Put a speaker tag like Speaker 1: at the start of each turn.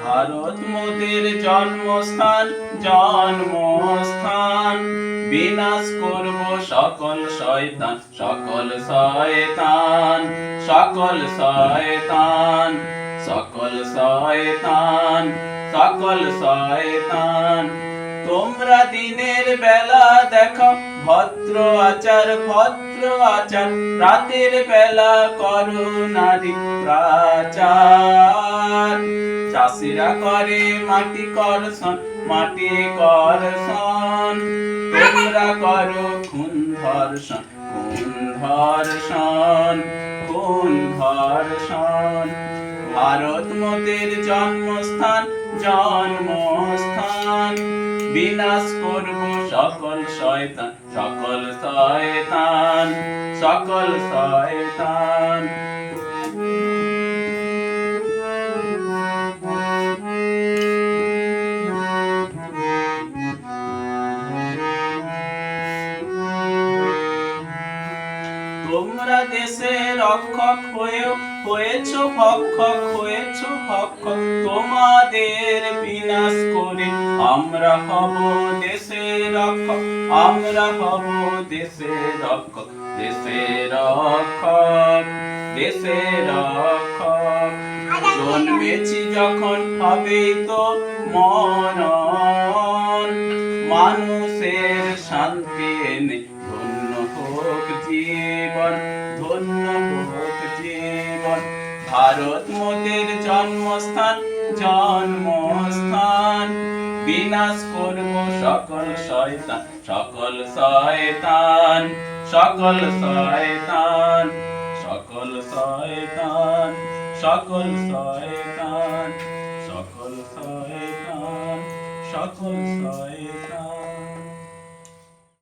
Speaker 1: ভারত মোদের জন্মস্থান, জন্মস্থান। বিনাশ করব সকল শয়তান, সকল শয়তান, সকল শয়তান, সকল শয়তান, সকল শয়তান। তোমরা দিনের বেলা দেখো ভদ্র আচার, ভদ্র আচার। রাতের বেলা করো নারী পাচার। চাষিরা করে মাটি কর্ষণ, মাটি কর্ষণ। তোমরা করো খুন ধর্ষণ, খুন ধর্ষণ, খুন ধর্ষণ। ভারত মোদের জন্মস্থান, জন্মস্থান। বিনাশ করব সকল শয়তান, সকল শয়তান, সকল শয়তান। তোমরা দেশে রক্ষক হয়েও হয়েছ ভক্ষক, হয়েছ ভক্ষক। তোমাদের বিনাশ করে আমরা হব দেশের রক্ষক, আমরা হব দেশের রক্ষক, দেশের রক্ষক, দেশের রক্ষক। জন্মেছি যখন হবেই তো মরণ, মানুষের শান্তি এনে ধন্য হোক জীবন, ধন্য হোক জীবন। ভারত মোদের জন্মস্থান, জন্মস্থান। বিনাশ করব সকল শয়তান, সকল শয়তান, সকল শয়তান, সকল শয়তান, সকল শয়তান, সকল শয়তান, সকল শয়তান।